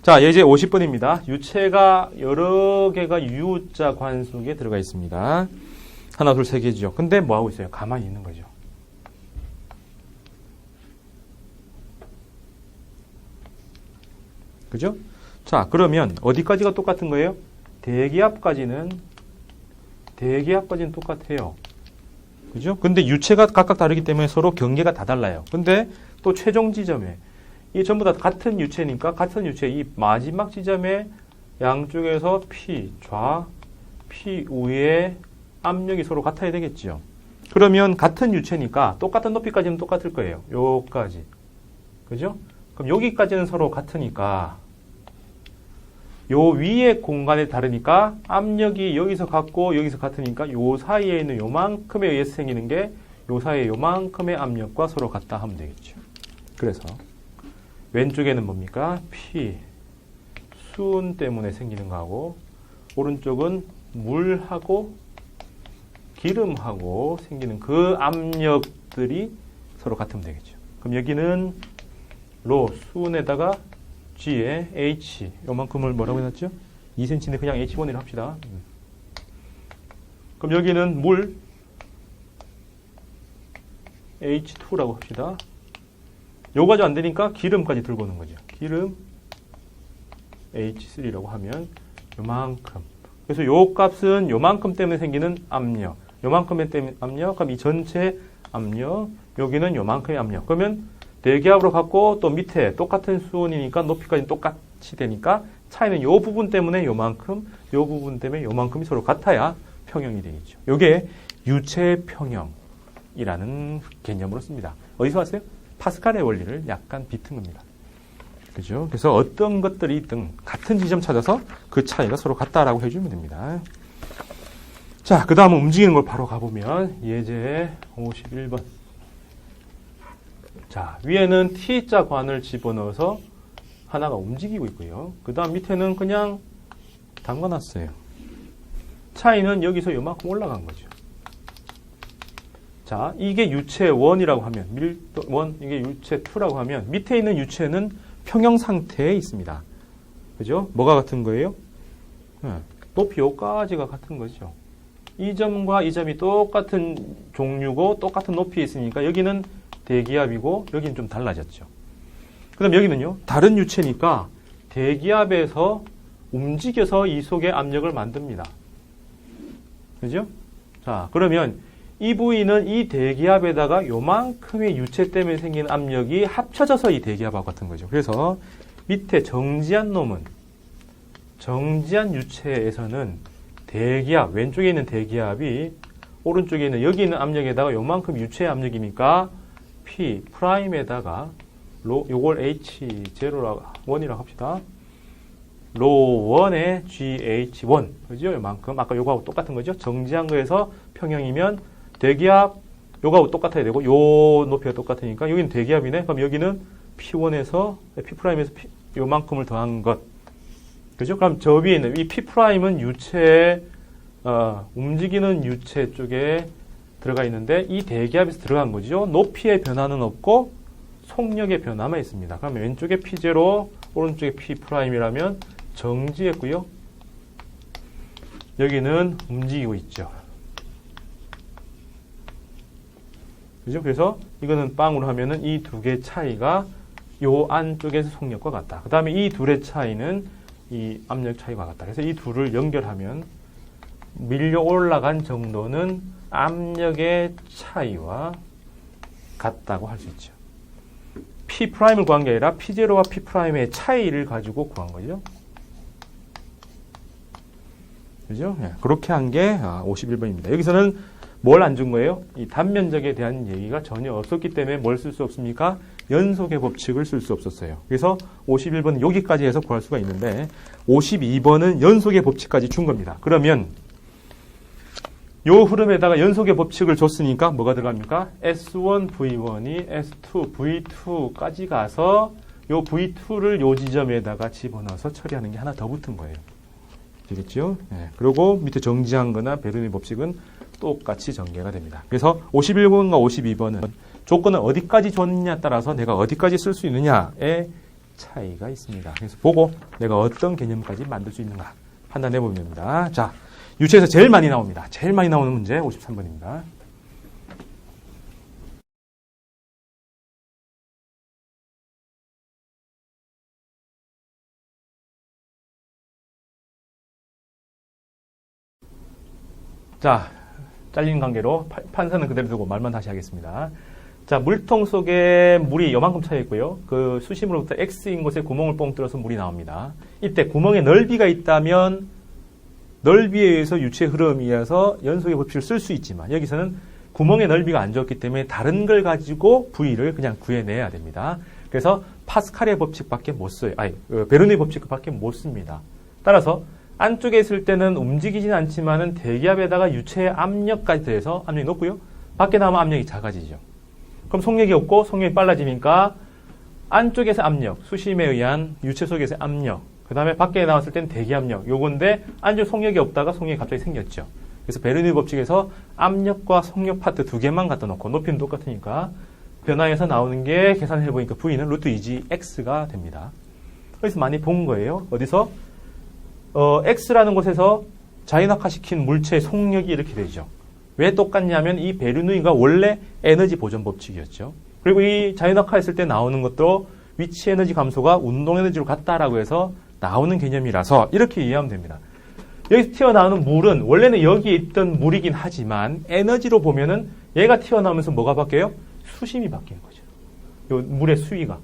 자, 예제 50번입니다. 유체가 여러 개가 U자 관 속에 들어가 있습니다. 하나, 둘, 세 개죠. 근데 뭐 하고 있어요? 가만히 있는 거죠. 그죠? 자, 그러면 어디까지가 똑같은 거예요? 대기압까지는 똑같아요. 그죠? 근데 유체가 각각 다르기 때문에 서로 경계가 다 달라요. 근데 또 최종 지점에 이 전부 다 같은 유체니까 같은 유체 이 마지막 지점에 양쪽에서 P 좌, P 우의 압력이 서로 같아야 되겠죠. 그러면 같은 유체니까 똑같은 높이까지는 똑같을 거예요. 요까지. 그죠? 그럼 여기까지는 서로 같으니까 요 위의 공간이 다르니까 압력이 여기서 같고 여기서 같으니까 요 사이에 있는 요만큼에 의해서 생기는 게 요 사이에 요만큼의 압력과 서로 같다 하면 되겠죠. 그래서 왼쪽에는 뭡니까? P 수은 때문에 생기는 거하고 오른쪽은 물하고 기름하고 생기는 그 압력들이 서로 같으면 되겠죠. 그럼 여기는 로 수은에다가 G에 H 요만큼을 뭐라고 해놨죠? 2cm인데 그냥 H1이라고 합시다. 그럼 여기는 물 H2라고 합시다. 요까지 안 되니까 기름까지 들고 오는 거죠. 기름 H3라고 하면 요만큼. 그래서 요 값은 요만큼 때문에 생기는 압력. 요만큼의 때문에 압력. 그럼 이 전체 압력. 여기는 요만큼의 압력. 그러면 대기압으로 갖고 또 밑에 똑같은 수온이니까 높이까지 똑같이 되니까 차이는 요 부분 때문에 요만큼, 요 부분 때문에 요만큼이 서로 같아야 평형이 되겠죠. 요게 유체 평형이라는 개념으로 씁니다. 어디서 왔어요? 파스칼의 원리를 약간 비튼 겁니다. 그죠? 그래서 어떤 것들이 있든 같은 지점 찾아서 그 차이가 서로 같다라고 해주면 됩니다. 자, 그 다음은 움직이는 걸 바로 가보면 예제 51번. 자, 위에는 T자 관을 집어넣어서 하나가 움직이고 있고요. 그 다음 밑에는 그냥 담가놨어요. 차이는 여기서 요만큼 올라간 거죠. 자, 이게 유체 1이라고 하면, 밀도 1, 이게 유체 2라고 하면 밑에 있는 유체는 평형 상태에 있습니다. 그죠? 뭐가 같은 거예요? 높이 요까지가 같은 거죠. 이 점과 이 점이 똑같은 종류고 똑같은 높이에 있으니까 여기는 대기압이고 여기는 좀 달라졌죠. 그 다음 여기는요. 다른 유체니까 대기압에서 움직여서 이 속에 압력을 만듭니다. 그죠? 자, 그러면 이 부위는 이 대기압에다가 요만큼의 유체 때문에 생긴 압력이 합쳐져서 이 대기압하고 같은 거죠. 그래서 밑에 정지한 놈은 정지한 유체에서는 대기압, 왼쪽에 있는 대기압이 오른쪽에 있는 여기 있는 압력에다가 요만큼 유체의 압력이니까 P 프라임에다가 요걸 H0라고 1이라고 합시다. 로 1에 GH1 그죠? 요만큼 아까 요거하고 똑같은 거죠. 정지한 거에서 평형이면 대기압 요거하고 똑같아야 되고 요 높이가 똑같으니까 여기는 대기압이네. 그럼 여기는 P1에서 P 프라임에서 요만큼을 더한 것 그죠? 그럼 저 위에 있는 이 P 프라임은 유체 움직이는 유체 쪽에 들어가 있는데 이 대기압에서 들어간 거죠. 높이의 변화는 없고 속력의 변화만 있습니다. 그러면 왼쪽에 P0, 오른쪽에 P 프라임이라면 정지했고요. 여기는 움직이고 있죠. 그죠? 그래서 이거는 빵으로 하면은 이 두 개의 차이가 요 안쪽에서 속력과 같다. 그 다음에 이 둘의 차이는 이 압력 차이와 같다. 그래서 이 둘을 연결하면 밀려 올라간 정도는 압력의 차이와 같다고 할 수 있죠. P 프라임을 구한 게 아니라 P0와 P 프라임의 차이를 가지고 구한 거죠. 그죠? 네, 그렇게 한 게 51번입니다. 여기서는 뭘 안 준 거예요? 이 단면적에 대한 얘기가 전혀 없었기 때문에 뭘 쓸 수 없습니까? 연속의 법칙을 쓸 수 없었어요. 그래서 51번은 여기까지 해서 구할 수가 있는데 52번은 연속의 법칙까지 준 겁니다. 그러면 요 흐름에다가 연속의 법칙을 줬으니까 뭐가 들어갑니까? S1, V1이 S2, V2까지 가서 요 V2를 요 지점에다가 집어넣어서 처리하는 게 하나 더 붙은 거예요. 되겠죠? 네. 그리고 밑에 정지한 거나 베르니 법칙은 똑같이 전개가 됩니다. 그래서 51번과 52번은 조건을 어디까지 줬느냐에 따라서 내가 어디까지 쓸 수 있느냐에 차이가 있습니다. 그래서 보고 내가 어떤 개념까지 만들 수 있는가 판단해 보면 됩니다. 자, 유체에서 제일 많이 나옵니다. 제일 많이 나오는 문제 53번입니다. 자, 잘린 관계로 판사는 그대로 두고 말만 다시 하겠습니다. 자, 물통 속에 물이 요만큼 차 있고요. 그 수심으로부터 X인 곳에 구멍을 뻥 뚫어서 물이 나옵니다. 이때 구멍에 넓이가 있다면 넓이에 의해서 유체 흐름에 의해서 연속의 법칙을 쓸 수 있지만 여기서는 구멍의 넓이가 안 좋기 때문에 다른 걸 가지고 V를 그냥 구해내야 됩니다. 그래서 파스칼의 법칙밖에 못 써요. 베르누이 법칙밖에 못 씁니다. 따라서 안쪽에 있을 때는 움직이진 않지만은 대기압에다가 유체의 압력까지 더해서 압력이 높고요. 밖에 나오면 압력이 작아지죠. 그럼 속력이 없고 속력이 빨라지니까 안쪽에서 압력, 수심에 의한 유체 속에서 압력, 그 다음에 밖에 나왔을 때는 대기압력, 요건데 안쪽 속력이 없다가 속력이 갑자기 생겼죠. 그래서 베르누이 법칙에서 압력과 속력 파트 두 개만 갖다 놓고 높이는 똑같으니까 변화해서 나오는 게 계산해 보니까 V는 루트 2G X가 됩니다. 그래서 많이 본 거예요. 어디서? X라는 곳에서 자연학화시킨 물체의 속력이 이렇게 되죠. 왜 똑같냐면 이 베르누이가 원래 에너지 보존 법칙이었죠. 그리고 이 자연학화했을 때 나오는 것도 위치 에너지 감소가 운동 에너지로 같다라고 해서 나오는 개념이라서 이렇게 이해하면 됩니다. 여기서 튀어나오는 물은 원래는 여기에 있던 물이긴 하지만 에너지로 보면은 얘가 튀어나오면서 뭐가 바뀌어요? 수심이 바뀌는 거죠. 요 물의 수위가.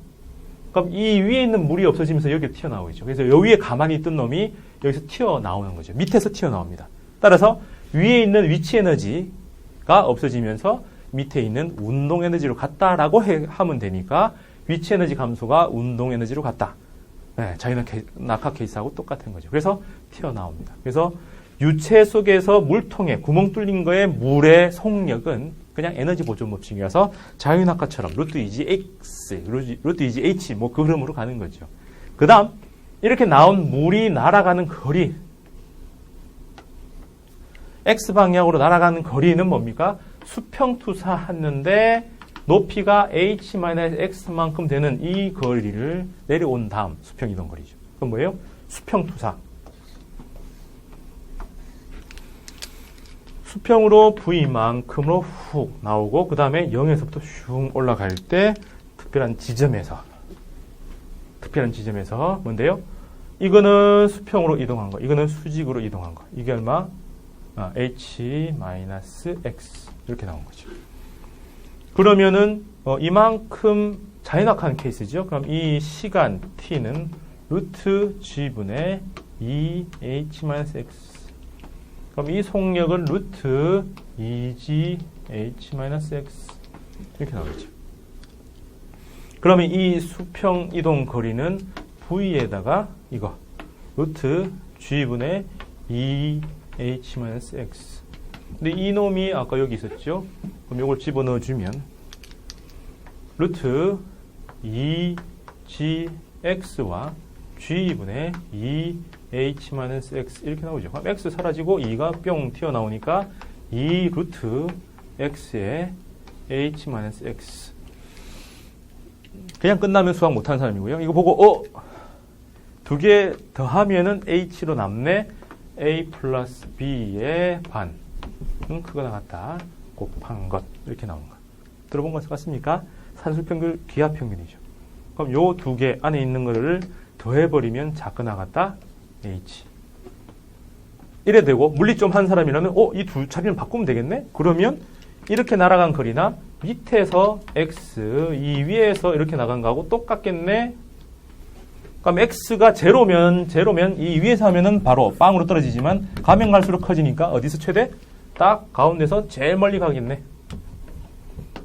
그럼 이 위에 있는 물이 없어지면서 여기 튀어나오겠죠. 그래서 여기 위에 가만히 있던 놈이 여기서 튀어나오는 거죠. 밑에서 튀어나옵니다. 따라서 위에 있는 위치 에너지가 없어지면서 밑에 있는 운동 에너지로 같다라고 하면 되니까 위치 에너지 감소가 운동 에너지로 같다. 네, 자연낙하 케이스하고 똑같은 거죠. 그래서 튀어나옵니다. 그래서 유체 속에서 물통에 구멍 뚫린 거에 물의 속력은 그냥 에너지 보존 법칙이어서 자연낙하처럼 루트 2G X, 루트 2G H 뭐 그 흐름으로 가는 거죠. 그 다음 이렇게 나온 물이 날아가는 거리 X 방향으로 날아가는 거리는 뭡니까? 수평투사했는데 높이가 H-X만큼 되는 이 거리를 내려온 다음 수평이동 거리죠. 그건 뭐예요? 수평투사. 수평으로 V만큼으로 훅 나오고 그 다음에 0에서부터 슝 올라갈 때 특별한 지점에서 뭔데요? 이거는 수평으로 이동한 거, 이거는 수직으로 이동한 거. 이게 얼마? H-X 이렇게 나온 거죠. 그러면은 이만큼 자연낙하한 케이스죠. 그럼 이 시간 t는 루트 g분의 2h-x. 그럼 이 속력은 루트 2gh-x 이렇게 나오겠죠. 그러면 이 수평 이동 거리는 v에다가 이거 루트 g분의 2h-x. 근데 이 놈이 아까 여기 있었죠? 그럼 이걸 집어넣어주면 루트 2gx와 g분의 2h-x 이렇게 나오죠. 그럼 x 사라지고 2가 뿅 튀어나오니까 2 루트 x의 h-x. 그냥 끝나면 수학 못하는 사람이고요. 이거 보고 두 개 더하면은 h로 남네. a 플러스 b의 반. 크거나 같다. 곱한 것. 이렇게 나오는 거. 들어본 것 같습니까? 산술평균, 기하평균이죠. 그럼 요 두 개 안에 있는 거를 더해버리면 작거나 같다. h. 이래 되고, 물리 좀 한 사람이라면, 이 두 차비는 바꾸면 되겠네? 그러면, 이렇게 날아간 거리나, 밑에서 x, 이 위에서 이렇게 나간 거하고 똑같겠네? 그럼 x가 제로면 이 위에서 하면은 바로 빵으로 떨어지지만, 가면 갈수록 커지니까 어디서 최대? 딱 가운데서 제일 멀리 가겠네.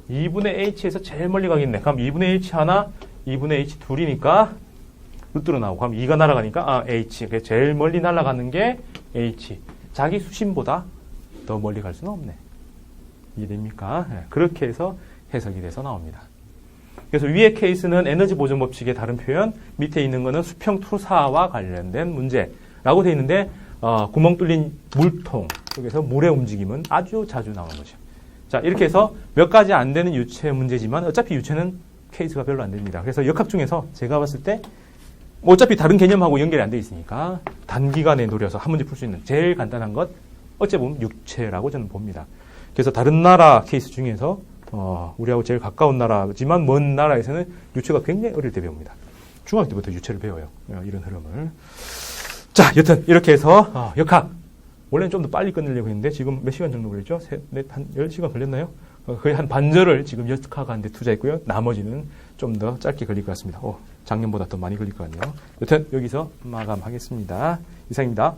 2분의 h에서 제일 멀리 가겠네. 그럼 2분의 h 하나, 2분의 h 둘이니까 루트로 나오고, 그럼 2가 날아가니까 h. 제일 멀리 날아가는 게 h. 자기 수심보다 더 멀리 갈 수는 없네. 이해됩니까? 네, 그렇게 해서 해석이 돼서 나옵니다. 그래서 위의 케이스는 에너지 보존 법칙의 다른 표현, 밑에 있는 거는 수평 투사와 관련된 문제라고 되어 있는데 구멍 뚫린 물통 속에서 물의 움직임은 아주 자주 나오는 거죠. 자, 이렇게 해서 몇 가지 안 되는 유체 문제지만 어차피 유체는 케이스가 별로 안 됩니다. 그래서 역학 중에서 제가 봤을 때 뭐 어차피 다른 개념하고 연결이 안 돼 있으니까 단기간에 노려서 한 문제 풀 수 있는 제일 간단한 것 어째 보면 육체라고 저는 봅니다. 그래서 다른 나라 케이스 중에서 우리하고 제일 가까운 나라지만 먼 나라에서는 유체가 굉장히 어릴 때 배웁니다. 중학교 때부터 유체를 배워요. 이런 흐름을. 자, 여튼 이렇게 해서 역학 원래는 좀 더 빨리 끝내려고 했는데 지금 몇 시간 정도 걸렸죠? 한 10시간 걸렸나요? 거의 한 반절을 지금 역학하는데 투자했고요. 나머지는 좀 더 짧게 걸릴 것 같습니다. 작년보다 더 많이 걸릴 것 같네요. 여튼 여기서 마감하겠습니다. 이상입니다.